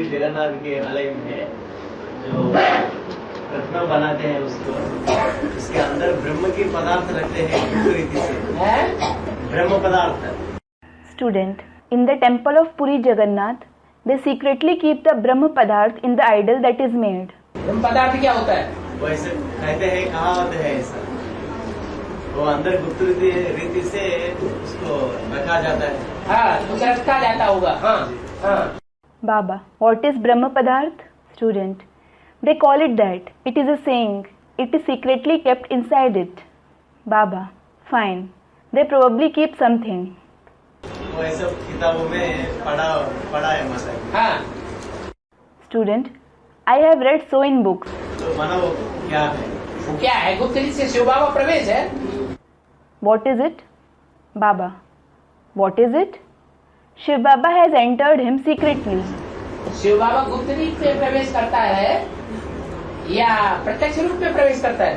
पुरी जगन्नाथ के आलय में जो रत्न बनाते हैं उसके अंदर ब्रह्म के पदार्थ रखते हैं पूरी रीति से, ब्रह्म पदार्थ। Student, in the temple of Puri Jagannath, they secretly keep the Brahma Padarth in the idol that is made. ब्रह्म पदार्थ क्या होता है? वो ऐसे कहते हैं, कहावत है ऐसा, वो अंदर गुप्त रीति से उसको रखा जाता है। हाँ, तो रखा जाता होगा। हाँ, हाँ। Baba, what is Brahma Padarth? Student, they call it that. It is a saying. It is secretly kept inside it. Baba, fine. They probably keep something. वो ऐसा किताबों में पढ़ा है माता। हाँ। Student, I have read so in books. तो मानो क्या है? वो क्या है? गुप्त रीति से शिव बाबा प्रवेश है। What is it? Baba, what is it? Shiv Baba has entered him secretly. Shiv बाबा गुप्त रीति से प्रवेश करता है या प्रत्यक्ष रूप में प्रवेश करता है?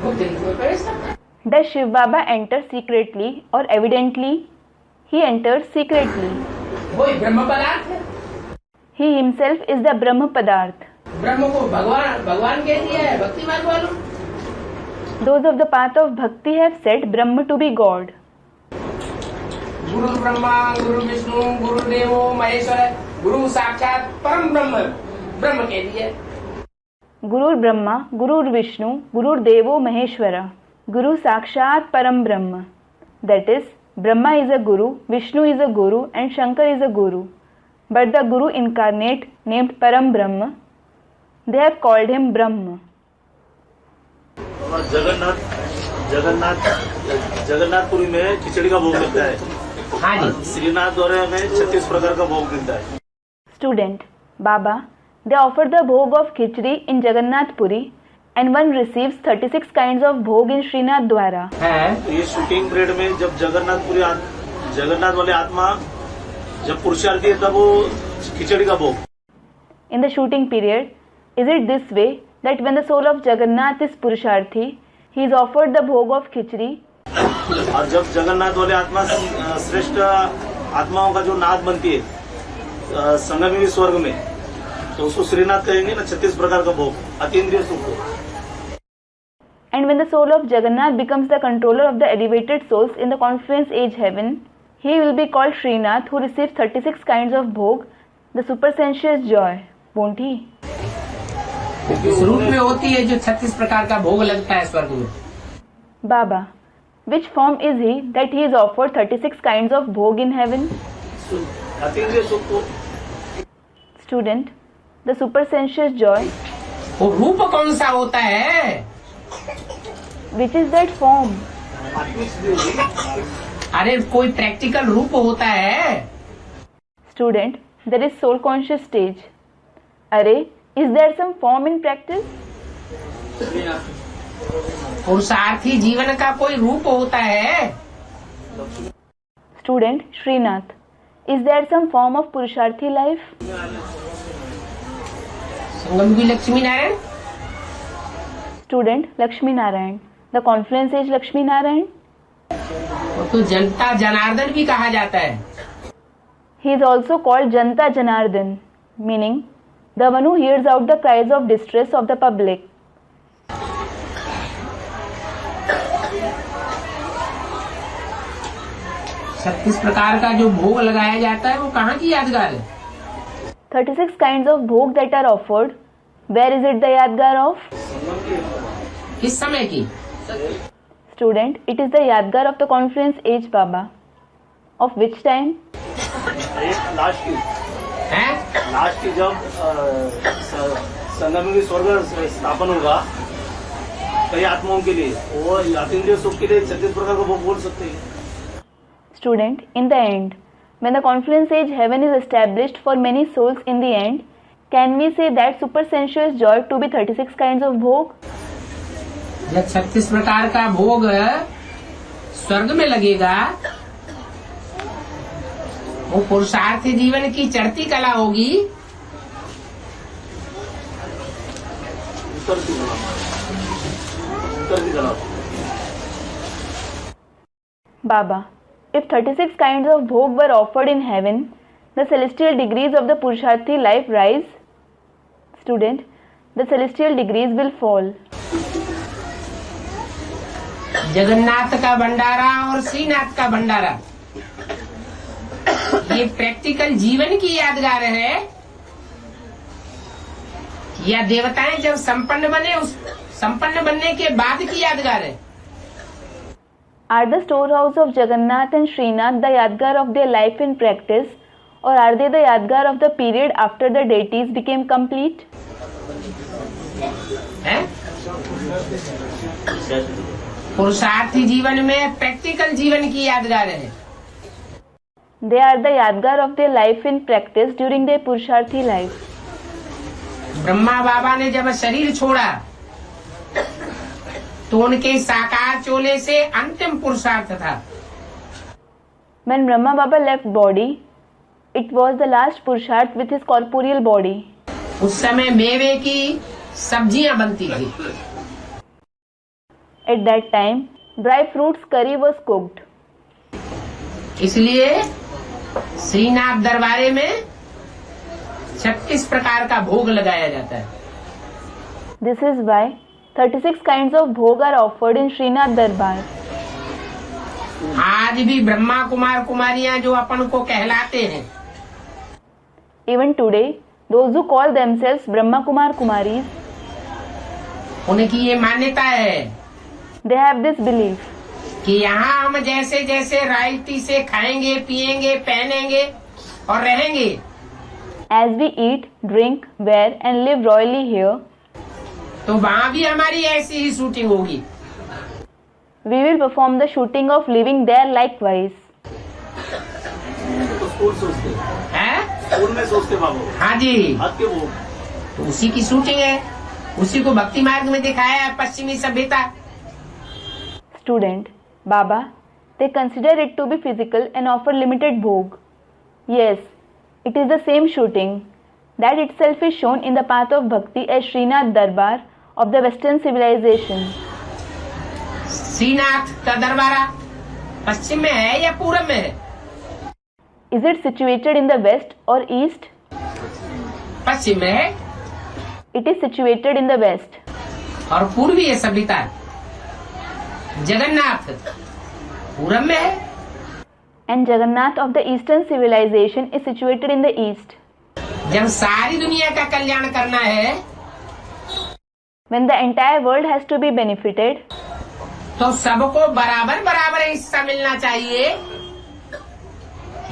गुप्त रीति में प्रवेश करता है। Does Shiv Baba enter secretly or evidently? He enters secretly. वही ब्रह्म पदार्थ है। He himself is the Brahma Padarth. ब्रह्म को भगवान कह दिया है भक्ति मार्ग वालों। Those of the path of bhakti have said Brahma to be God. गुरु ब्रह्मा गुरु विष्णु गुरु देवो महेश्वर, गुरु साक्षात परम ब्रह्म, ब्रह्म कह दिया। Gurur Brahma, Gurur Vishnu, Gurur Devo Maheshwara, Guru Sakshat Param Brahma. That is, Brahma is a Guru, Vishnu is a Guru, and Shankar is a Guru. But the Guru incarnate, named Param Brahma, they have called him Brahma. Jagannathpuri में खिचड़ी का भोग मिलता है। हाँ जी। श्रीनाथ द्वारे में 36 प्रकार का भोग मिलता है। Student, Baba, they offer the bhog of khichdi in Jagannath Puri and one receives 36 kinds of bhog in Srinath Dwara. तो ये शूटिंग पीरियड में जब जगन्नाथ वाले आत्मा जब पुरुषार्थी है तब वो खिचड़ी का भोग। In the shooting period, is it this way that when the soul of Jagannath is Purusharthi, he is offered the bhog of khichdi? और जब जगन्नाथ वाले आत्मा श्रेष्ठ आत्माओं का जो नाथ बनती है संगमी स्वर्ग में, तो उसको श्रीनाथ कहेंगे ना। 36 प्रकार का भोग अतीन्द्रिय सुख को। And when the soul of Jagannath becomes the controller of the elevated souls in the confluence age heaven, he will be called Srinath, who receives 36 kinds of bhog, the supersensuous joy, won't he? इस रूप में होती है जो 36 प्रकार का भोग लगता है स्वर्ग में। Baba, which form is he that he is offered 36 kinds of bhog in heaven? अतीन्द्रिय सुख को। Student, the supersensuous joy, वो रूप कौन सा होता है? which is that form? अरे कोई प्रैक्टिकल रूप होता है। Student, there is soul conscious stage. Array, is there some form in practice? पुरुषार्थी जीवन का कोई रूप होता है। Student, Srinath, is there some form of Purusharthi life? संगम की Lakshmi Narayan. Student, Lakshmi Narayan, the confluence age Lakshmi Narayan. वो तो जनता जनार्दन भी कहा जाता है। He is also called Janta Janardan, meaning the one who hears out the cries of distress of the public. छत्तीस प्रकार का जो भोग लगाया जाता है वो कहाँ की यादगार है? 36 kinds of bhog that are offered. Where is it the Yadgar of? किस समय की? Student, it is the Yadgar of the confluence age, Baba. Of which time? Last की जब संगम की स्वर्ग स्थापन होगा कई आत्माओं के लिए, वो अतीन्द्रिय सुख के लिए 36 प्रकार का भोग बोल सकते हैं। Student, in the end, when the confluence age heaven is established for many souls in the end, can we say that supersensuous joy to be 36 kinds of bhog? जब 36 प्रकार का भोग स्वर्ग में लगेगा, वो पुरुषार्थी जीवन की चढ़ती कला होगी। Baba, if 36 kinds of bhog were offered in heaven, the celestial degrees of the Purusharthi life rise. Student, the celestial degrees will fall. Jagannath का भंडारा और श्रीनाथ का भंडारा ये प्रैक्टिकल जीवन की यादगार है या देवताएं जब संपन्न बने उस संपन्न बनने के बाद की यादगार है? Are the storehouse of Jagannath and Srinath the Yadgar of their life in practice, or are they the Yadgar of the period after the deities became complete? है? पुरुषार्थी जीवन में प्रैक्टिकल जीवन की यादगार है। They are the Yadgar of their life in practice during their Purusharthi life. Brahma बाबा ने जब शरीर छोड़ा तो उनके साकार चोले से अंतिम पुरुषार्थ था। When Brahma Baba left body, it was the last Purusharth with his corporeal body. उस समय मेवे की सब्जियां बनती थी। At that time, dry fruits curry was cooked. इसलिए श्रीनाथ दरबारे में 36 प्रकार का भोग लगाया जाता है। This is why 36 kinds of bhog are offered in Srinath Darbar. आज भी ब्रह्मा कुमार कुमारियां जो अपन को कहलाते हैं, Even today, those who call themselves Brahma Kumar Kumaris, उनकी ये मान्यता है they have this belief कि यहाँ हम जैसे जैसे राइटी से खाएंगे, पिएंगे, पहनेंगे और रहेंगे, as we eat, drink, wear and live royally here, तो वहाँ भी हमारी ऐसी ही शूटिंग होगी। we will perform the shooting of living there likewise. तो स्कूल सोचते हैं? स्कूल में सोचते बाबू हाँ जी, हाथ के वो तो उसी की शूटिंग है, उसी को भक्ति मार्ग में दिखाया है पश्चिमी सभ्यता। Student, Baba, they consider it to be physical and offer limited bhog. Yes, it is the same shooting. That itself is shown in the path of bhakti as Srinath Darbar of the Western civilization. Srinath का दरबारा पश्चिम में है या पूरब में है? Is it situated in the west or east? पश्चिम में है It is situated in the west. और पूर्वीय सभ्यता जगन्नाथ पूरब में है। And Jagannath of the Eastern civilization is situated in the east. जब सारी दुनिया का कल्याण करना है When the entire world has to be benefited, तो सबको बराबर बराबर हिस्सा मिलना चाहिए,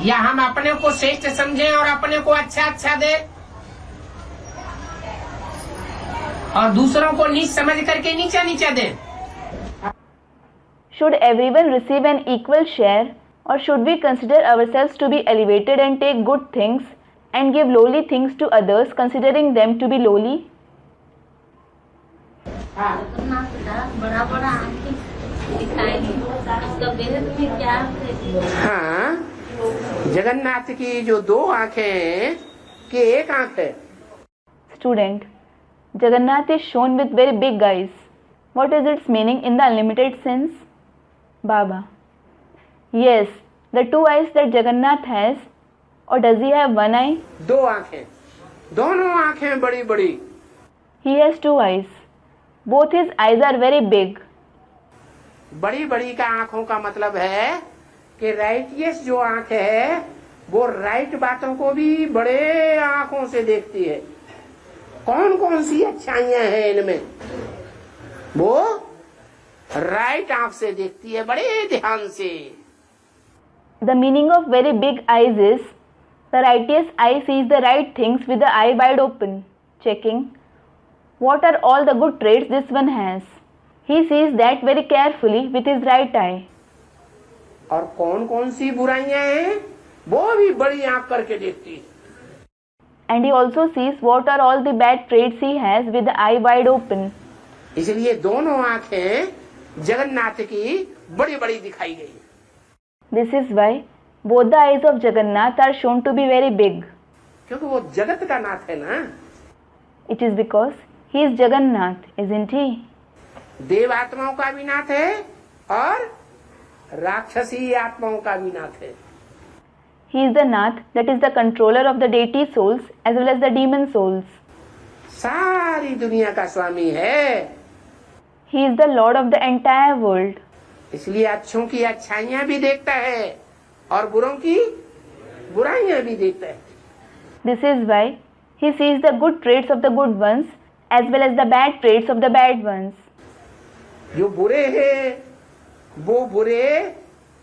या हम अपने को श्रेष्ठ समझें और अपने को अच्छा अच्छा दें और दूसरों को नीच समझ करके नीचा नीचा दें? should everyone receive an equal share, or should we consider ourselves to be elevated and take good things and give lowly things to others, considering them to be lowly? Jagannath का बड़ा बड़ा आंखें दिखाएंगे, इसका बेहद में क्या है? हाँ, जगन्नाथ की जो दो आंखें हैं कि एक आंख है। Student, Jagannath is shown with very big eyes. What is its meaning in the unlimited sense? Baba: Yes, the two eyes that Jagannath has, or does he have one eye? दो आंखें, दोनों आंखें बड़ी बड़ी। He has two eyes. Both his eyes are very big. बड़ी बड़ी का आंखों का मतलब है कि राइटियस जो आंख है वो राइट बातों को भी बड़े आंखों से देखती है। कौन कौन सी अच्छाइयां हैं इनमें, वो राइट आंख से देखती है बड़े ध्यान से। The meaning of very big eyes is the righteous eye sees the right things with the eye wide open, checking what are all the good traits this one has. He sees that very carefully with his right eye. और कौन कौन सी बुराइयां हैं वो भी बड़ी आंख करके देखती है। And he also sees what are all the bad traits he has with the eye wide open. इसलिए दोनों आंखें जगन्नाथ की बड़ी बड़ी दिखाई गई। This is why both the eyes of Jagannath are shown to be very big. क्योंकि वो जगत का नाथ है ना। It is because he is Jagannath, isn't he? देव आत्माओं का भी नाथ है और राक्षसी आत्माओं का भी नाथ है। He is the Nath, that is the controller of the deity souls as well as the demon souls. सारी दुनिया का स्वामी है, He is the Lord of the entire world. इसलिए अच्छों की अच्छाइयाँ भी देखता है और बुरों की बुराइयाँ भी देखता है। This is why he sees the good traits of the good ones as well as the bad traits of the bad ones. जो बुरे हैं वो बुरे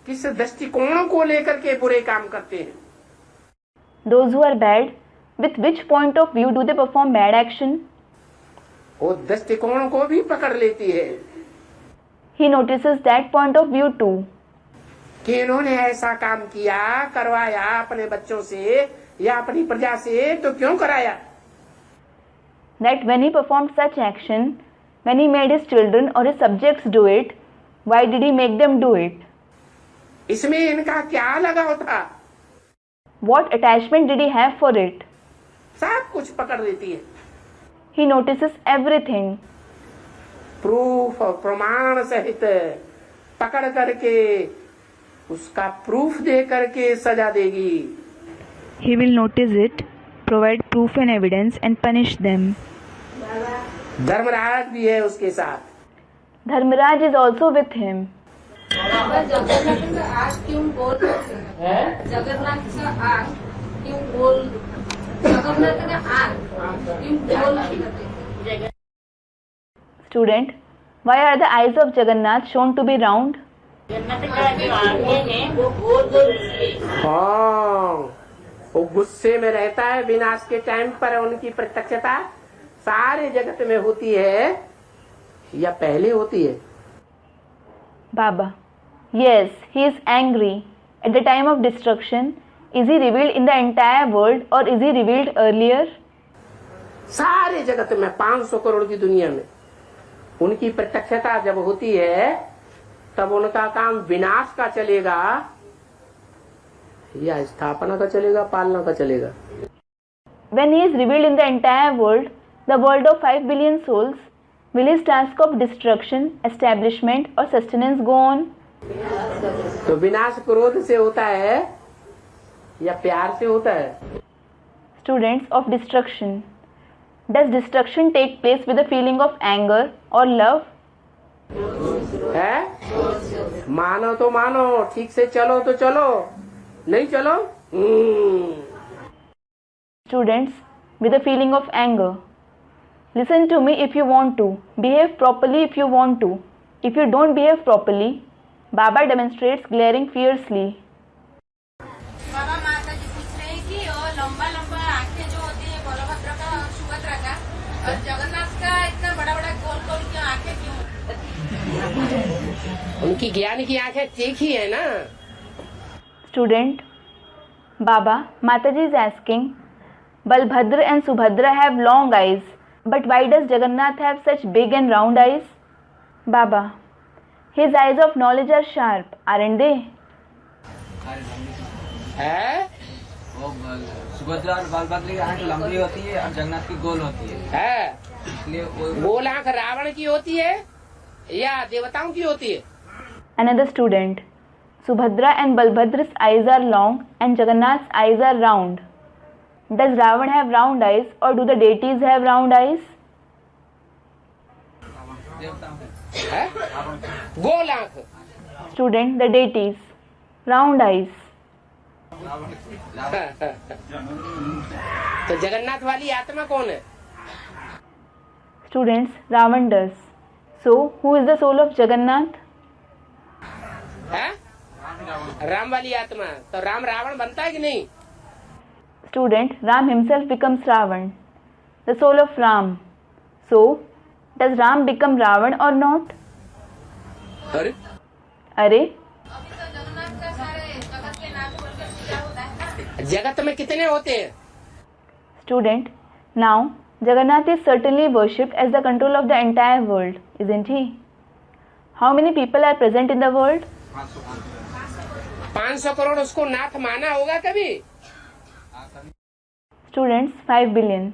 किस दृष्टिकोण को लेकर के बुरे काम करते हैं। Those who are bad, with which point of view do they perform bad action? वो दृष्टिकोण को भी पकड़ लेती है He notices that point of view too. कि इन्होंने ऐसा काम किया, करवाया अपने बच्चों से या अपनी प्रजा से, तो क्यों कराया। That when he performed such action, when he made his children or his subjects do it, why did he make them do it? इसमें इनका क्या लगाव था। What attachment did he have for it? सब कुछ पकड़ लेती है। He notices everything. प्रूफ और प्रमाण सहित पकड़ करके उसका प्रूफ दे करके सजा देगी। He will notice it, provide proof and evidence and punish them. Dharmaraj भी है उसके साथ। Dharmaraj is also with him. Jagannath का आग क्यों गोल है? जगन्नाथ का आग क्यों गोल? जगन्नाथ का आग क्यों गोल? Student, why are the eyes of Jagannath shown to be round? Jagannath का जो आंखें हैं वो गोल गोल इसलिए। हाँ, वो गुस्से में रहता है। विनाश के टाइम पर उनकी प्रत्यक्षता सारे जगत में होती है या पहले होती है। Baba, yes, he is angry. At the time of destruction, is he revealed in the entire world or is he revealed earlier? सारे जगत में 500 करोड़ की दुनिया में उनकी प्रत्यक्षता जब होती है तब उनका काम विनाश का चलेगा या स्थापना का चलेगा, पालना का चलेगा। When he is revealed in the entire world, the world of 5 billion souls, will his task of destruction, establishment or sustenance go on? तो विनाश क्रोध से होता है या प्यार से होता है। Students of destruction. Does destruction take place with a feeling of anger or love? है मानो तो मानो, ठीक से चलो तो चलो, नहीं चलो Students with a feeling of anger. Listen to me if you want to. Behave properly if you want to. If you don't behave properly, Baba demonstrates glaring fiercely. बाबा माता जी पूछ रहे हैं कि और लंबा लंबा आंखें जो होती है बलभद्र का और सुभद्रा का, और जगन्नाथ का इतना बड़ा बड़ा गोल गोल क्यों आंखें क्यों? उनकी ज्ञान की आंखें तीखी है ना। Student, Baba, Mataji is asking, Balbhadra and Subhadra have long eyes, but why does Jagannath have such big and round eyes? Baba, his eyes of knowledge are sharp, aren't they? है वो सुभद्रा और बलभद्र की आंख लंबी होती है और जगन्नाथ की गोल होती है, इसलिए वो गोल आंख रावण की होती है या देवताओं की होती है। Another student, Subhadra and Balbhadra's eyes are long and Jagannath's eyes are round. Does Ravan have round eyes or do the deities have round eyes? है गोल आंख। Student, the deities, round eyes. तो जगन्नाथ वाली आत्मा कौन है? Students, Ravan does. So, who is the soul of Jagannath? है राम वाली आत्मा। तो राम रावण बनता है कि नहीं? Student, Ram himself becomes Ravan, the soul of Ram. So, does Ram become Ravan or not? अरे अरे, अभी तो जगन्नाथ का सारे जगत के नाथ बोलकर पूजा होता है ना। जगत में कितने होते हैं? Student, now Jagannath is certainly worshipped as the control of the entire world, isn't he? How many people are present in the world? 500 crore उसको नाथ माना होगा कभी? Students, 5 billion.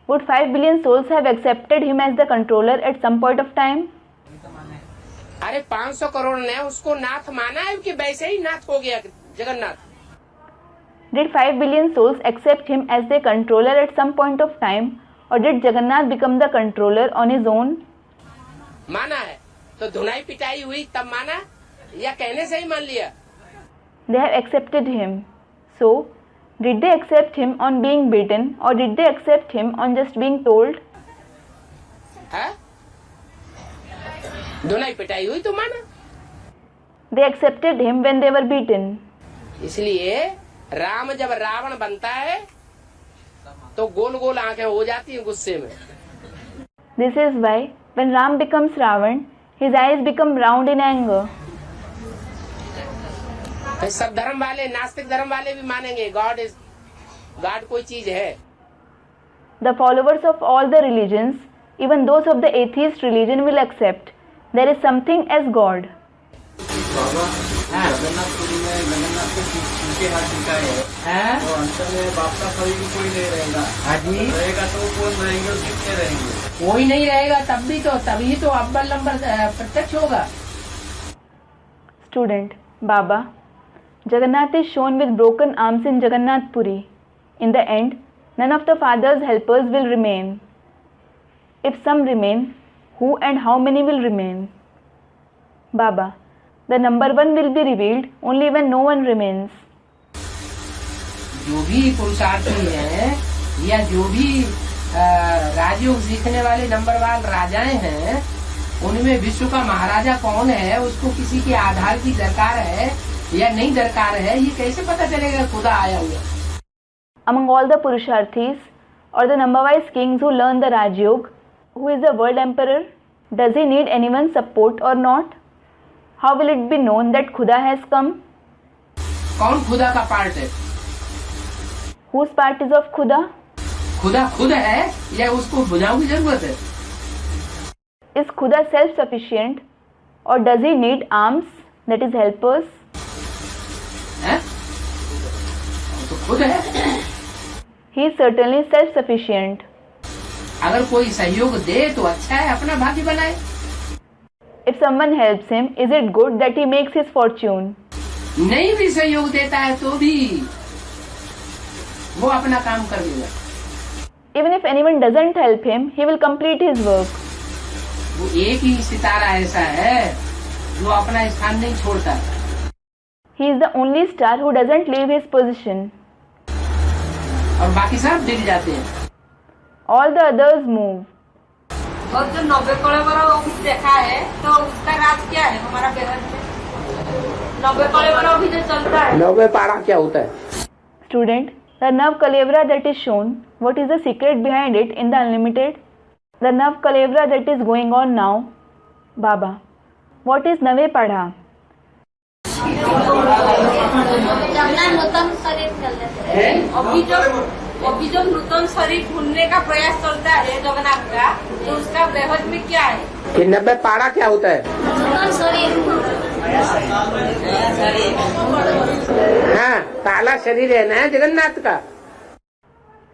Would 5 billion souls have accepted him as the controller at some point of time? अरे 500 करोड़ ने उसको नाथ माना है कि वैसे ही नाथ हो गया Jagannath? Did 5 billion souls accept him as their controller at some point of time, or did Jagannath become the controller on his own? माना है तो धुनाई पिटाई हुई तब माना या कहने से ही मान लिया? They have accepted him. So, did they accept him on being beaten, or did they accept him on just being told? है? धुनाई पिटाई हुई तो माना। They accepted him when they were beaten. इसलिए राम जब रावण बनता है तो गोल गोल आंखें हो जाती हैं गुस्से में। This is why when Ram becomes Ravan, his eyes become round in anger. सब धर्म वाले, नास्तिक धर्म वाले भी मानेंगे गॉड कोई चीज है। The followers of all the religions, even those of the atheist religion, will accept there is something as God. Jagannathpuri में जगन्नाथ को उनके हाथ झुकाए हैं तो अंत में बाप का कभी भी कोई नहीं रहेगा। हाँ जी, रहेगा तो कौन रहेंगे और कितने रहेंगे? कोई नहीं रहेगा तभी तो अव्वल नंबर प्रत्यक्ष होगा। Student, Baba, Jagannath is shown with broken arms in Jagannath Puri. In the end, none of the Father's helpers will remain. If some remain, who and how many will remain? Baba, the number 1 will be revealed only when no one remains. जो भी पुरुषार्थी हैं या जो भी राजयोग सीखने वाले नंबरवार राजाएं हैं, उनमें विश्व का महाराजा कौन है, उसको किसी के आधार की दरकार है या नहीं दरकार है, ये कैसे पता चलेगा? खुदा आया हुआ। Among all the Purusharthis or the number-wise kings who learn the Rajyog, who is the world emperor? Does he need anyone's support or not? How will it be known that Khuda has come? कौन खुदा का part है? Whose part is of Khuda? खुदा खुद है या उसको बुझाऊ की जरूरत है? Is Khuda self-sufficient, or does he need arms, that is helpers? हैं? तो खुद है। He is certainly self-sufficient. अगर कोई सहयोग दे तो अच्छा है, अपना भाग्य बनाए। If someone helps him, is it good that he makes his fortune? नहीं भी सहयोग देता है तो भी वो अपना काम कर लेगा। Even if anyone doesn't help him, he will complete his work. वो एक ही सितारा ऐसा है जो अपना स्थान नहीं छोड़ता। He is the only star who doesn't leave his position. और बाकी सब दिख जाते हैं। All the others move. और जो 90 कलेवर अभी देखा है तो उसका राज क्या है हमारा बेहद में? 90 कलेवर अभी जो चलता है, 90 पारा क्या होता है? Student, the Nav Kalevra that is shown, what is the secret behind it in the Unlimited? The Nav Kalevra that is going on now, Baba, what is Nave Padha? Jagannath नूतन शरीर चल रहे हैं। अभी जो नूतन शरीर ढूंढने का प्रयास चलता है जगन्नाथ का, तो उसका बेहद में क्या है? कि 90 पारा क्या होता है? नूतन शरीर हाँ, काला शरीर है ना जगन्नाथ का।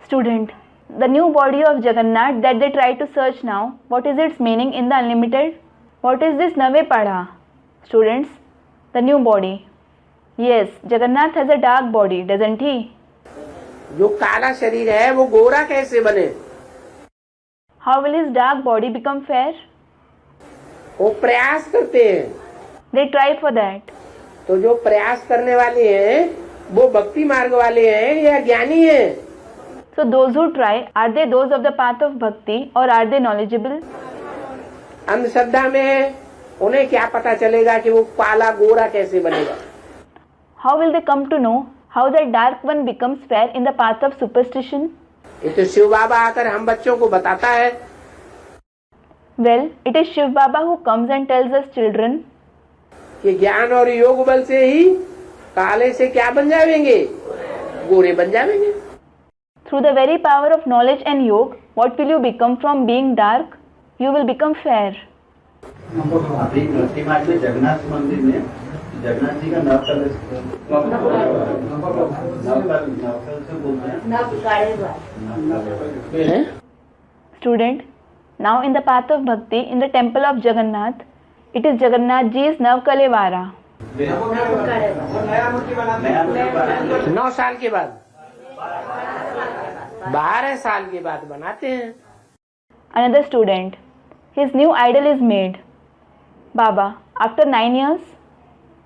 Student, the new body of Jagannath that they try to search now, what is its meaning in the Unlimited? What is this Nave Padha? Students, the new body. Yes, Jagannath has a dark body, doesn't he? जो काला शरीर है वो गोरा कैसे बने? How will his dark body become fair? वो प्रयास करते हैं। They try for that. तो जो प्रयास करने वाले हैं वो भक्ति मार्ग वाले हैं या ज्ञानी हैं? So those who try, are they those of the path of bhakti or are they knowledgeable? अंधश्रद्धा में उन्हें क्या पता चलेगा कि वो काला गोरा कैसे बनेगा? How will they come to know how that dark one becomes fair in the path of superstition? ये तो शिव बाबा आकर हम बच्चों को बताता है। Well, it is Shiv Baba who comes and tells us children कि ज्ञान और योग बल से ही काले से क्या बन जाएंगे? गोरे बन जाएंगे। through the very power of knowledge and yoga, what will you become from being dark? You will become fair. अभी नरसिम्हा में जगन्नाथ मंदिर में जगन्नाथ जी का नवकल से बोलते हैं। Student, now in the path of bhakti, in the temple of Jagannath, it is Jagannath Ji's Navkalevara. नया मूर्ति बनाते हैं 9 साल के बाद, 12 साल के बाद बनाते हैं। Another student. His new idol is made. Baba, after 9 years?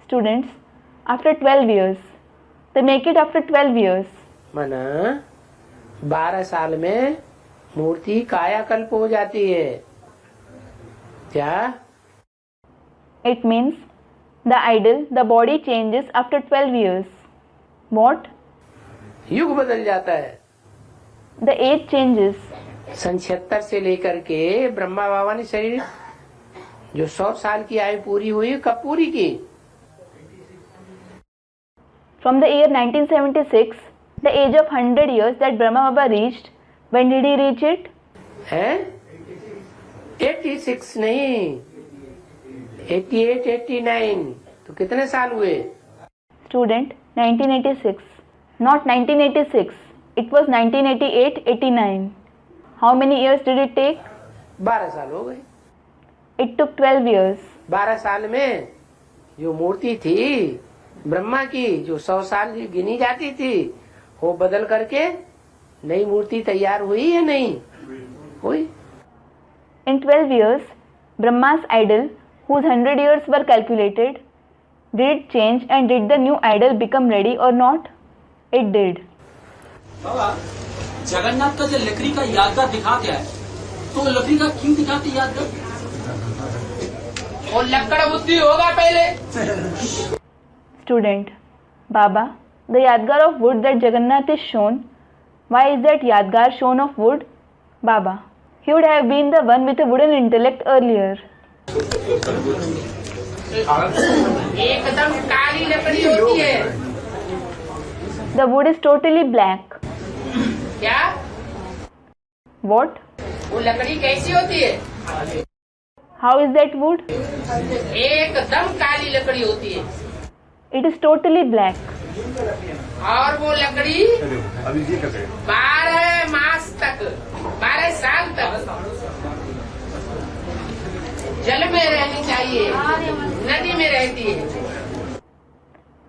Students, after 12 years. They make it after 12 years. मना 12 साल में मूर्ति कायाकल्प हो जाती है। क्या? It means the idol, the body changes after 12 years. What? युग बदल जाता है। The age changes. सन 76 से लेकर के ब्रह्मा बाबा ने शरीर जो 100 साल की आयु पूरी हुई, कब पूरी की? From the year 1976, the age of 100 years that Brahma Baba reached, when did he reach it? है 86 नहीं, 88, 89, तो कितने साल हुए? Student, 1986. Not 1986. It was 1988, 89. How many years did it take? 12 साल हो गए। It took 12 years. 12 साल में जो मूर्ति थी ब्रह्मा की, जो 100 साल गिनी जाती थी, वो बदल करके नई मूर्ति तैयार हुई या नहीं हुई? In 12 years, Brahma's idol, whose 100 years were calculated, did it change and did the new idol become ready or not? It did. बाबा, जगन्नाथ का जो लकड़ी का यादगार दिखाते हैं, तो लकड़ी का क्यों दिखाते यादगार? और लकड़ बुद्धि होगा पहले। Student, Baba, the Yadgar of wood that Jagannath is shown, why is that Yadgar shown of wood? Baba, he would have been the one with a wooden intellect earlier. एकदम काली लकड़ी होती है। The wood is totally black. क्या? What? वो लकड़ी कैसी होती है? How is that wood? एकदम काली लकड़ी होती है। It is totally black. और वो लकड़ी 12 मास तक, 12 साल तक जल में रहनी चाहिए, नदी में रहती है।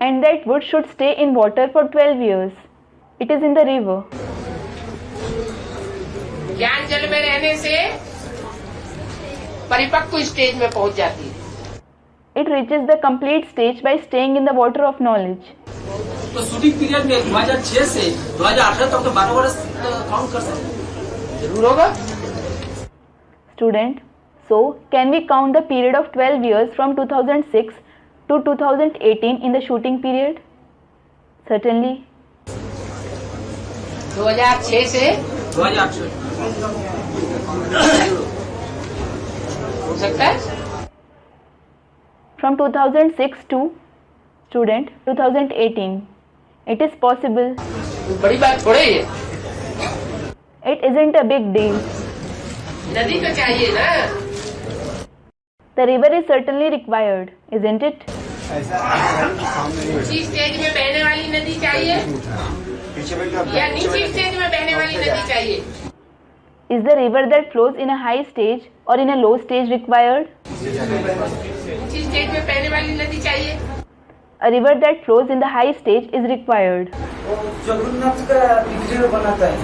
And that wood should stay in water for 12 years. It is in the river. ज्ञान जल में रहने से परिपक्व स्टेज में पहुंच जाती है। It reaches the complete stage by staying in the water of knowledge. तो शूटिंग पीरियड में 2006 से 2018 तक तो 12 वर्ष काउंट कर सकते हैं। जरूर होगा। Student, so can we count the period of 12 years from 2006 to 2018 in the shooting period? Certainly. 2006 से 2008 हो सकता है। From 2006 to, student, 2018. It is possible. बड़ी बात थोड़ी है। It isn't a big deal. नदी तो चाहिए ना। The river is certainly required, isn't it? ऊंची स्टेज में बहने वाली नदी चाहिए या नीची स्टेज में बहने वाली नदी चाहिए? Is the river that flows in a high stage or in a low stage required? ऊंची स्टेज में बहने वाली नदी चाहिए। A river that flows in the high stage is required. Jagannath का विग्रह बनाता है,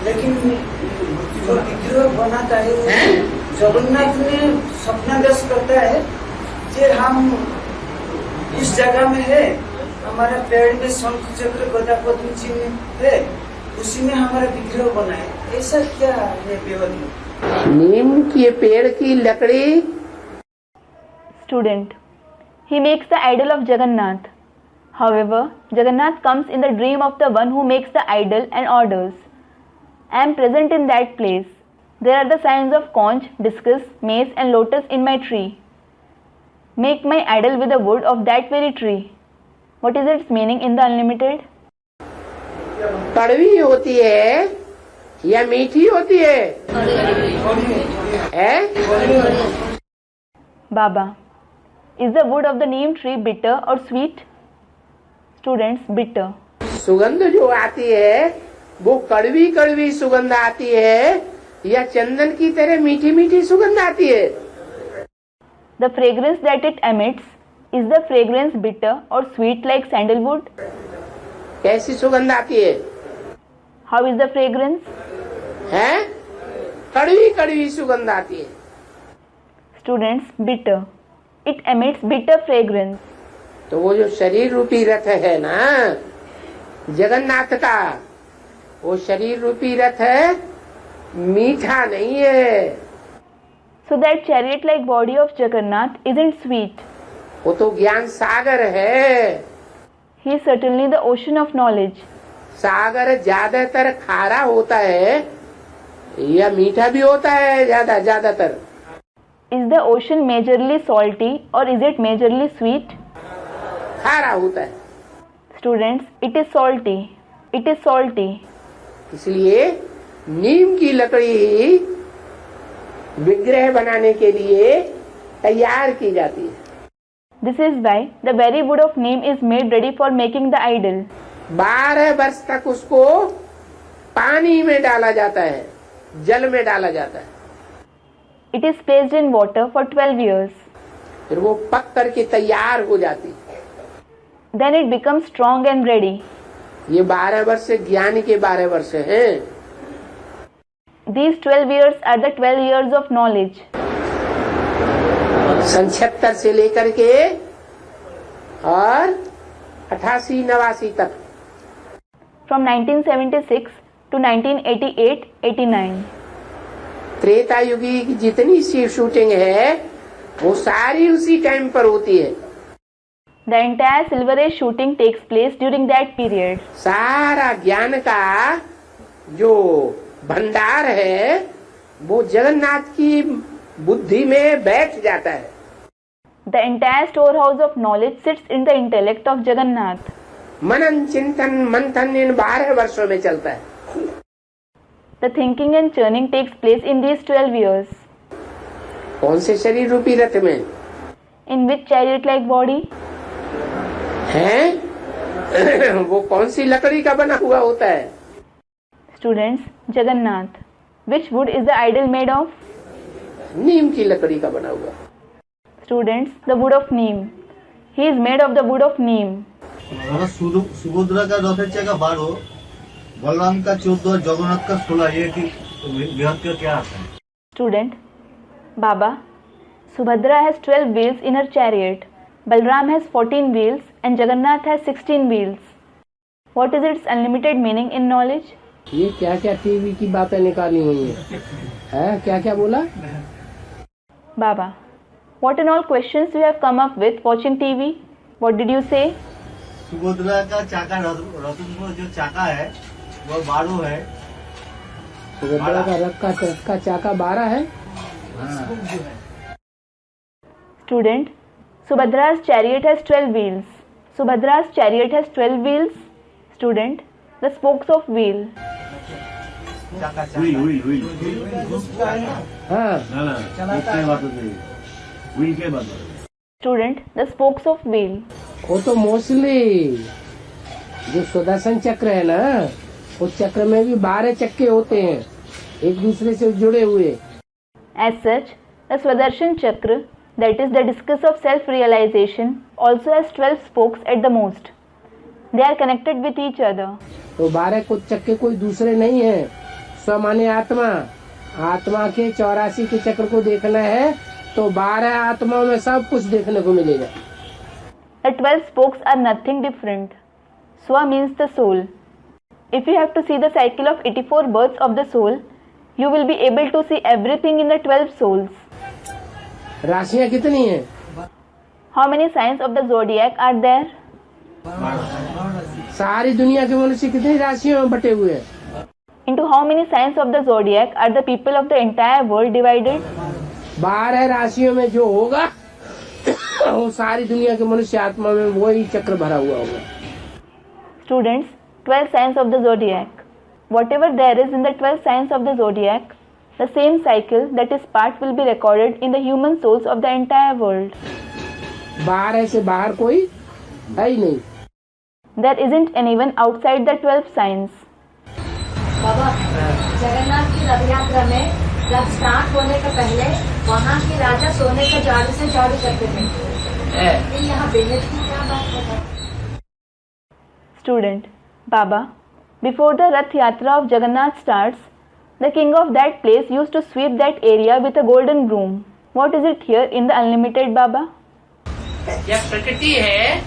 लेकिन जो विग्रह बनाता है वो जगन्नाथ में स्वप्नादेश करता है कि हम इस जगह में है, हमारा पेड़ में शंख चक्र गदा पद्म चिन्ह है, उसी में हमारा विग्रह बनाए। ऐसा क्या है व्यवहार? नीम के पेड़ की लकड़ी। Student, he makes the idol of Jagannath. However, Jagannath comes in the dream of the one who makes the idol and orders. I am present in that place. There are the signs of conch, discus, mace and lotus in my tree. Make my idol with the wood of that very tree. What is its meaning in the unlimited? कड़वी होती है या मीठी होती है? Baba, is the wood of the neem tree bitter or sweet? Students, bitter. सुगंध जो आती है वो कड़वी कड़वी सुगंध आती है या चंदन की तरह मीठी मीठी सुगंध आती है? The fragrance that it emits Is the fragrance bitter or sweet like sandalwood? कैसी सुगंध आती है? How is the fragrance? हैं? कड़वी कड़वी सुगंध आती है। Students, bitter. It emits bitter fragrance. तो वो जो शरीर रूपी रथ है ना जगन्नाथ का, वो शरीर रूपी रथ है, मीठा नहीं है। So that chariot-like body of Jagannath isn't sweet. वो तो ज्ञान सागर है। He is certainly the ocean of knowledge. सागर ज्यादातर खारा होता है या मीठा भी होता है? ज्यादातर Is the ocean majorly salty or is it majorly sweet? खारा होता है। Students, it is salty. It is salty. इसलिए नीम की लकड़ी ही विग्रह बनाने के लिए तैयार की जाती है। This is why the very wood of neem is made ready for making the idol. 12 वर्ष तक उसको पानी में डाला जाता है, जल में डाला जाता है। It is placed in water for 12 years. फिर वो पक करके तैयार हो जाती है। Then it becomes strong and ready. ये 12 वर्ष ज्ञान के 12 वर्ष हैं। These 12 years are the 12 years of knowledge. 76 से लेकर के और 88-89 तक। From 1976 to 1988-89. त्रेता युगी की जितनी सी शूटिंग है वो सारी उसी टाइम पर होती है। The entire Silver Age shooting takes place during that period. सारा ज्ञान का जो भंडार है वो जगन्नाथ की बुद्धि में बैठ जाता है। The entire storehouse of knowledge sits in the intellect of Jagannath. मनन चिंतन मंथन इन 12 वर्षों में चलता है। The thinking and churning takes place in these 12 years. कौन से शरीर रूपी रथ में? In which chariot-like body? हैं? वो कौन सी लकड़ी का बना हुआ होता है? Students, Jagannath. Which wood is the idol made of? नीम की लकड़ी का बना हुआ। Students, the wood of neem. He is made of the wood of neem. Subhadra का रथ का 12, बलराम का 14, जगन्नाथ का 16, ये की बृहत का क्या आता है? Student, Baba, Subhadra has 12 wheels in her chariot. Balram has 14 wheels and Jagannath has 16 wheels. What is its unlimited meaning in knowledge? ये क्या क्या टीवी की बातें निकाली हुई है? क्या क्या बोला? Baba, what and all questions you have come up with watching TV? What did you say? Subhadra का चाका रथ में जो चाका है वो 12 है। सुभद्रा का रथ का चाका 12 है। Student, Subhadra's chariot has 12 wheels. Subhadra's chariot has 12 wheels. Student, the spokes of wheel. Student, the spokes of wheel. वो तो मोस्टली जो सुदर्शन चक्र है ना, उस चक्र में भी 12 चक्के होते हैं एक दूसरे से जुड़े हुए। As such, the Swadershan Chakra, that is the discus of self-realization, also has 12 spokes at the most. They are connected with each other. तो 12 को चक्के कोई दूसरे नहीं है। स्व माने आत्मा, आत्मा के 84 के चक्र को देखना है तो 12 आत्माओं में सब कुछ देखने को मिलेगा। The 12 spokes are nothing different. Swa means the soul. If you have to see the cycle of 84 births of the soul, you will be able to see everything in the 12 souls. राशियां कितनी हैं? How many signs of the zodiac are there? सारी दुनिया के मनुष्य कितनी राशियों में बटे हुए हैं? Into how many signs of the zodiac are the people of the entire world divided? 12 राशियों में जो होगा वो सारी दुनिया के मनुष्य आत्मा में वही चक्र भरा हुआ होगा। Students, 12 signs of the zodiac. Whatever there is in the 12 signs of the zodiac, the same cycle, that is part, will be recorded in the human souls of the entire world. 12 से बाहर कोई है ही नहीं। There isn't anyone outside the 12 signs. बाबा, जगन्नाथ की रथ यात्रा में जब start होने के पहले वहाँ के राजा सोने के झाड़ू से झाड़ू करते थे। यहाँ बेहद की क्या बात बता। Student, Baba, before the Rath Yatra of Jagannath starts, the king of that place used to sweep that area with a golden broom. What is it here in the Unlimited, Baba? जब प्रकृति है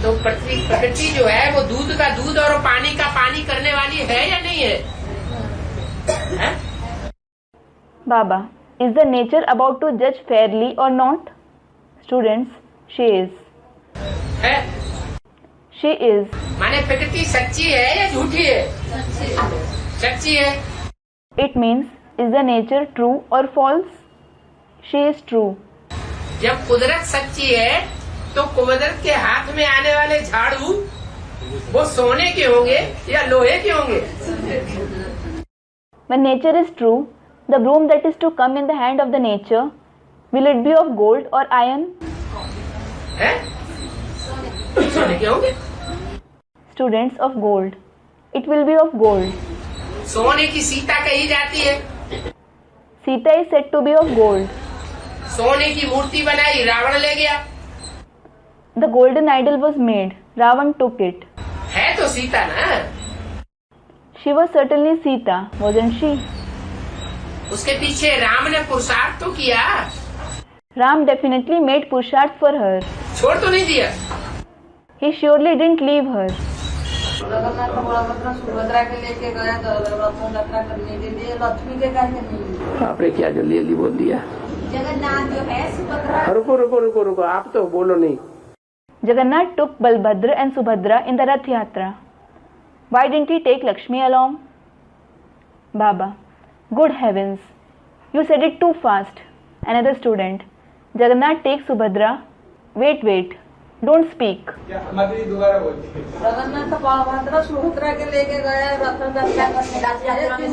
तो प्रकृति जो है वो दूध का दूध और पानी का पानी करने वाली है या नहीं है? Baba, is the nature about to judge fairly or not? Students, she is. है? She is. माने प्रकृति सच्ची है या झूठी है? सच्ची है। It means, is the nature true or false? She is true. जब कुदरत सच्ची है तो कुदरत के हाथ में आने वाले झाड़ू वो सोने के होंगे या लोहे के होंगे? When nature is true, the broom that is to come in the hand of the nature, will it be of gold or iron? है? सोने के होंगे? Students, of gold. It will be of gold. सोने की सीता कही जाती है। Sita is said to be of gold. सोने की मूर्ति बनाई, रावण ले गया। The golden idol was made. Ravan took it. है तो सीता ना? She was certainly Sita, wasn't she? उसके पीछे राम ने पुरुषार्थ तो किया। Ram definitely made Purusharth for her. छोड़ तो नहीं दिया। He surely didn't leave her. Jagannath Balabhadra Subhadra के लेके गया रथ यात्रा करने के लिए, लक्ष्मी के कहे नहीं। आपने क्या जल्दी बोल दिया? जगन्नाथ जो है सुभद्रा। रुको आप तो बोलो नहीं। Jagannath took Balbhadra and Subhadra in the Rath Yatra. Why didn't he take Lakshmi along? Baba, good heavens, you said it too fast. Another student. Jagannath takes Subhadra. Wait, don't speak. Jagannath Balabhadra Subhadra के लेके गया रथ यात्रा करने,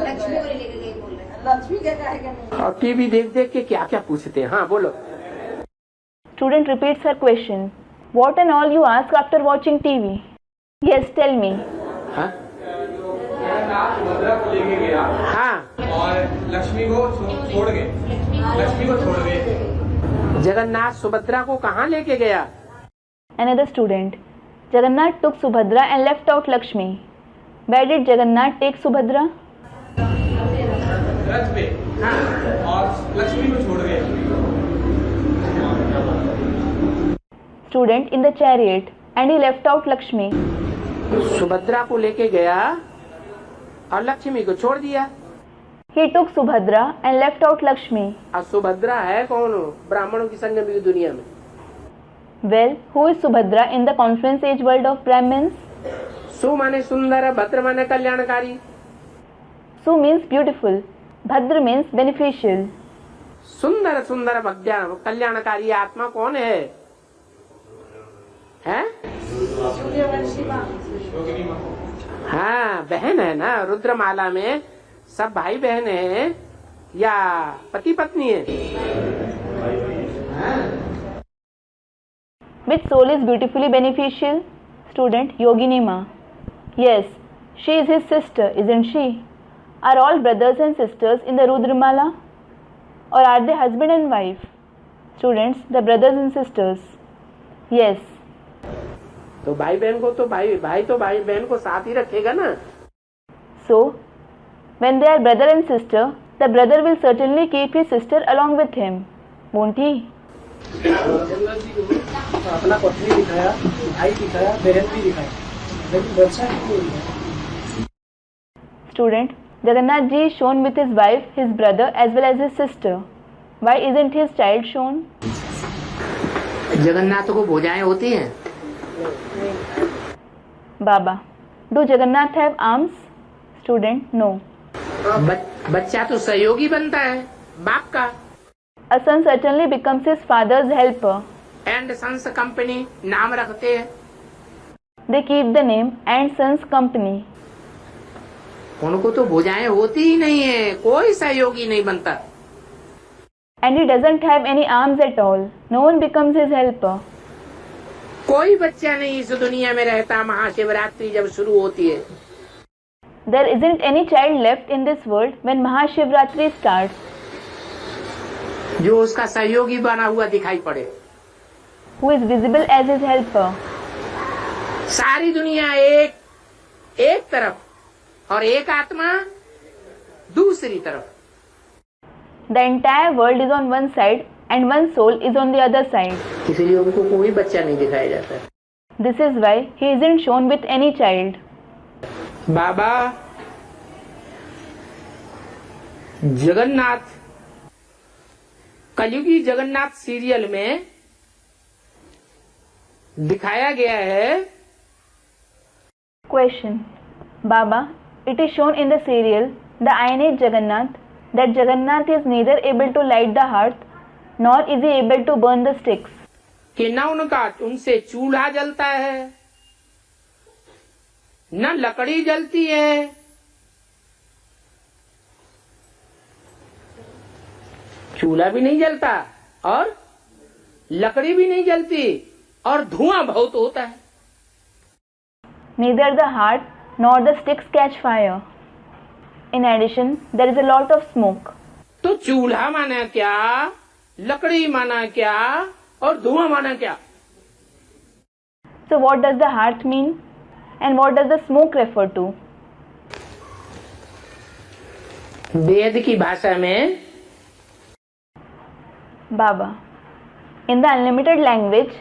लक्ष्मी को लेके गए बोल रहे। लक्ष्मी के कहे नहीं। और टीवी देख के क्या क्या पूछते हैं? हाँ बोलो। Student repeats her question. What and all you ask after watching TV? Yes, tell me. हाँ? सुभद्रा को लेके गया हाँ। और लक्ष्मी को छोड़ गए। जगन्नाथ सुभद्रा को कहाँ लेके गया? Another student. Jagannath took Subhadra and left out Lakshmi. Where did Jagannath take Subhadra? रथ पे और लक्ष्मी को छोड़ गए। Student, in the chariot, and he left out Lakshmi. Subhadra को लेके गया और लक्ष्मी को छोड़ दिया। He took Subhadra and left out Lakshmi. और सुभद्रा है कौन? ब्राह्मणों की संगम की दुनिया में। Well, who is Subhadra in the confluence age world of Brahmins? सु माने सुंदर, भद्र माने कल्याणकारी। Su means beautiful. Bhadra means beneficial. सुंदर कल्याणकारी आत्मा कौन है? हैं? हाँ, बहन है ना। रुद्रमाला में सब भाई बहन है या पति पत्नी है? Which soul is beautifully beneficial? Student, Yogini Ma. Yes, she is his sister, isn't she? Are all brothers and sisters in the Rudramala? Or are they husband and wife? Students, the brothers and sisters. Yes. तो भाई बहन को तो भाई बहन को साथ ही रखेगा ना। So, when they are brother and sister, the brother will certainly keep his sister along with him, won't he? अपना पत्नी दिखाया, भाई दिखाया, बहन भी दिखाया, लेकिन बच्चा क्यों है? Student, Jagannath ji is shown with his wife, his brother as well as his sister. Why isn't his child shown? Jagannath को भुजाएं होती हैं? Baba, do Jagannath have arms? Student, no. बच्चा तो सहयोगी बनता है बाप का। A son certainly becomes his father's helper. And sons company नाम रखते हैं। They keep the name and Sons Company. उनको तो भुजाएं होती ही नहीं है, कोई सहयोगी नहीं बनता। And he doesn't have any arms at all. No one becomes his helper. कोई बच्चा नहीं इस दुनिया में रहता महाशिवरात्रि जब शुरू होती है। There isn't any child left in this world when Mahashivratri starts. जो उसका सहयोगी बना हुआ दिखाई पड़े। who is visible as his helper. सारी दुनिया एक तरफ और एक आत्मा दूसरी तरफ। The entire world is on one side and one soul is on the other side. इसलिए उनको कोई बच्चा नहीं दिखाया जाता। This is why he isn't shown with any child. Baba Jagannath, कलयुगी जगन्नाथ सीरियल में दिखाया गया है। Question. Baba, it is shown in the serial, The Iron Age Jagannath, that Jagannath is neither able to light the hearth nor is he able to burn the sticks. कि न उनसे चूल्हा जलता है, न लकड़ी जलती है, चूल्हा भी नहीं जलता और लकड़ी भी नहीं जलती और धुआं बहुत होता है। Neither the heart nor the sticks catch fire. In addition, there is a lot of smoke. तो चूल्हा माना क्या, लकड़ी माना क्या और धुआं माना क्या? So what does the hearth mean and what does the smoke refer to? वेद की भाषा में Baba, in the unlimited language,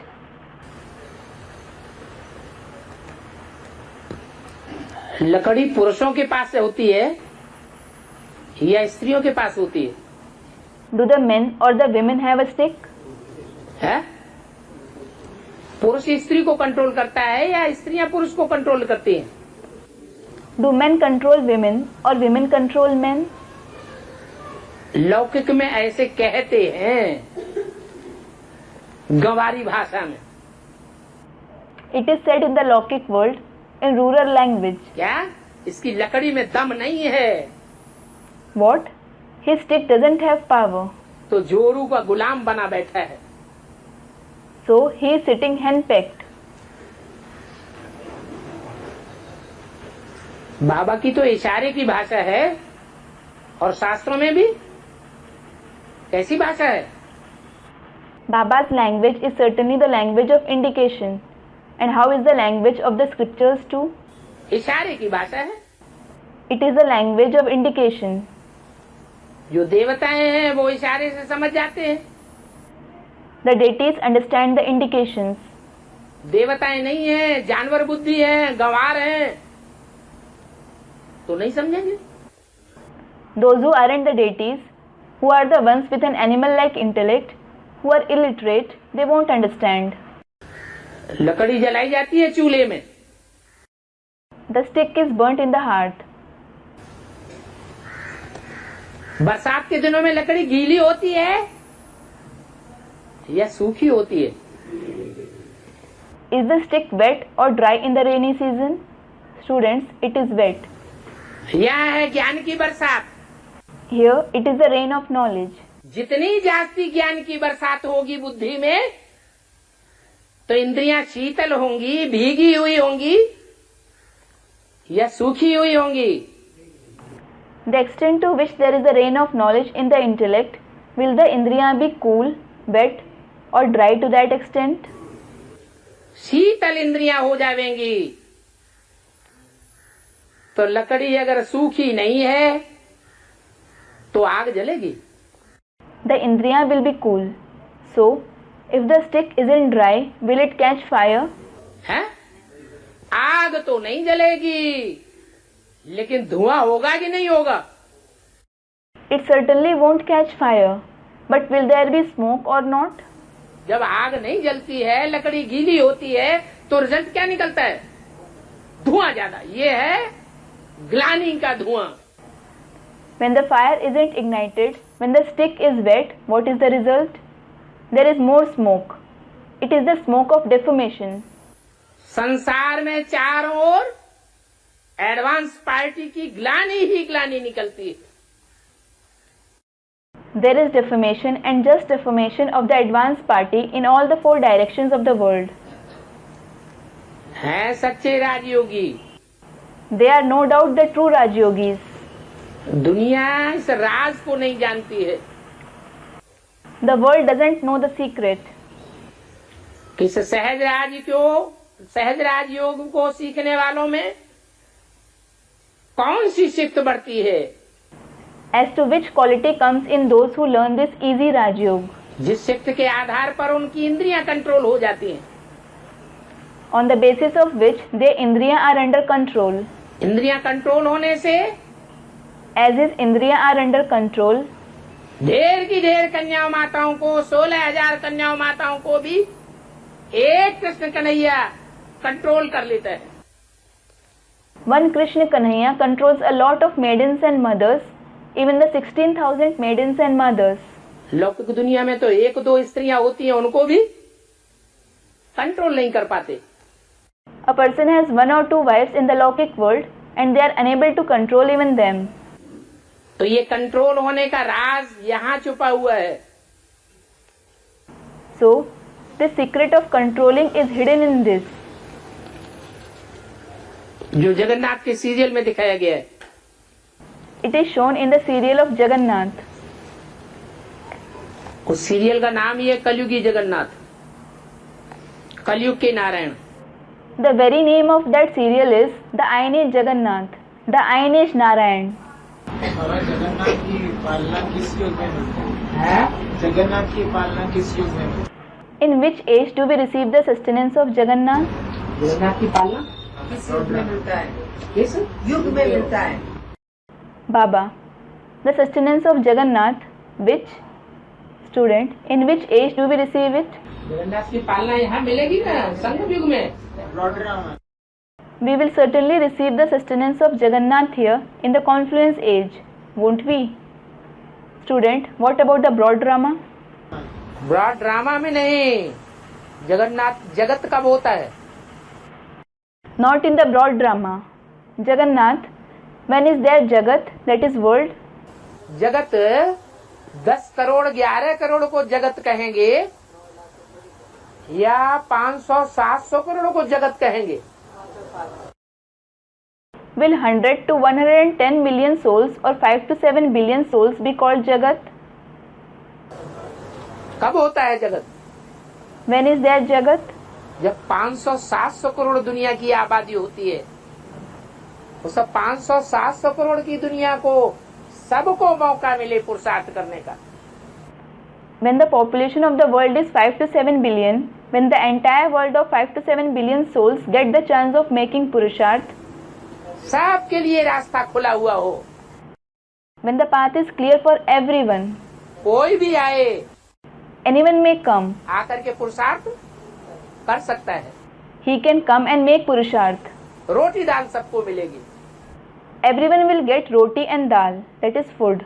लकड़ी पुरुषों के पास से होती है या स्त्रियों के पास होती है? do the men or the women have a stick? है? पुरुष स्त्री को कंट्रोल करता है या स्त्रियां पुरुष को कंट्रोल करती हैं? Do men control women or women control men? लौकिक में ऐसे कहते हैं, गंवारी भाषा में। It is said in the Lokik world in rural language. क्या इसकी लकड़ी में दम नहीं है? What? His stick doesn't have power. तो जोरू का गुलाम बना बैठा है। So he is sitting henpecked. बाबा की तो इशारे की भाषा है और शास्त्रों में भी कैसी भाषा है? Baba's language is certainly the language of indication. And how is the language of the scriptures too? इशारे की भाषा है। It is the language of indication. जो देवताएं हैं वो इशारे से समझ जाते हैं। The deities understand the indications. देवताएं नहीं है, जानवर बुद्धि है, गंवार हैं, तो नहीं समझेंगे। Those who aren't the deities, who are the ones with an animal-like intellect, who are illiterate, they won't understand. लकड़ी जलाई जाती है चूल्हे में। The stick is burnt in the hearth. बरसात के दिनों में लकड़ी गीली होती है या सूखी होती है? Is the stick wet or dry in the rainy season? Students, it is wet. यहाँ है ज्ञान की बरसात। Here, it is the rain of knowledge. जितनी जास्ती ज्ञान की बरसात होगी बुद्धि में, तो इंद्रियां शीतल होंगी, भीगी हुई होंगी या सूखी हुई होंगी? The extent to which there is a rain of knowledge in the intellect, will the indriya be cool, wet or dry to that extent? शीतल इंद्रियां हो जाएंगी। तो लकड़ी अगर सूखी नहीं है तो आग जलेगी। The indriya will be cool. So, if the stick isn't dry, will it catch fire? है? आग तो नहीं जलेगी, लेकिन धुआं होगा कि नहीं होगा? It certainly won't catch fire. But will there be smoke or not? जब आग नहीं जलती है, लकड़ी गीली होती है, तो रिजल्ट क्या निकलता है? धुआं ज्यादा। ये है ग्लानि का धुआं। When the fire isn't ignited, when the stick is wet, what is the result? There is more smoke. It is the smoke of deformation. संसार में चारों ओर एडवांस पार्टी की ग्लानि ही ग्लानि निकलती है। There is deformation and just deformation of the advanced party in all the four directions of the world. हैं सच्चे राजयोगी। They are no doubt the true Rajyogis. दुनिया इस राज को नहीं जानती है। The world doesn't know the secret. किस सहज राज योग को सीखने वालों में कौन सी शिफ्ट बढ़ती है? As to which quality comes in those who learn this easy Raj Yoga. जिस शिफ्ट के आधार पर उनकी इंद्रियां कंट्रोल हो जाती हैं, On the basis of which their indriya are under control. इंद्रियां कंट्रोल होने से As his indriya are under control, ढेर की ढेर कन्या माताओं को, 16,000 कन्या माताओं को भी एक कृष्ण कन्हैया कंट्रोल कर लेता है। one Krishna Kanhaiya controls a lot of maidens and mothers, even the 16,000 maidens and mothers. लौकिक दुनिया में तो एक दो स्त्रियां होती हैं, उनको भी कंट्रोल नहीं कर पाते। A person has one or two wives in the Lokik world and they are unable to control even them. तो ये कंट्रोल होने का राज यहाँ छुपा हुआ है। So, the secret of controlling is hidden in this. जो जगन्नाथ के सीरियल में दिखाया गया है। It is shown in the serial of Jagannath. उस सीरियल का नाम ही है कलयुगी जगन्नाथ, कलयुग के Narayan. The very name of that serial is the Iron Age Jagannath, the Iron Age Narayan. Jagannath की पालना किस युग में मिलती है? जगन्नाथ की पालना किस युग में मिलती है? In which age do we receive the sustenance of Jagannath? Jagannath की पालना किस युग में मिलता है? किस युग में मिलता है? Baba, the sustenance of Jagannath, which student, in which age do we receive it? Jagannath की पालना यहाँ मिलेगी ना संगम युग में। We will certainly receive the sustenance of Jagannath here in the confluence age, won't we? Student, what about the broad drama? Broad drama में नहीं, जगन्नाथ जगत कब होता है? Not in the broad drama. Jagannath, when is there Jagat, that is world? जगत 10 करोड़ 11 करोड़ को जगत कहेंगे या 500-700 करोड़ को जगत कहेंगे? Will 100 to 110 million souls or 5 to 7 billion souls be called Jagat? कब होता है जगत? When is there Jagat? जब 500-700 करोड़ दुनिया की आबादी होती है, तो सब 500-700 करोड़ की दुनिया को सबको मौका मिले पुरुषार्थ करने का। When the population of the world is 5 to 7 billion, when the entire world of 5 to 7 billion souls get the chance of making Purusharth, सबके लिए रास्ता खुला हुआ हो, when the path is clear for everyone, कोई भी आए anyone may come, आकर के पुरुषार्थ कर सकता है। he can come and make Purusharth. रोटी दाल सबको मिलेगी। Everyone will get roti and dal, that is food.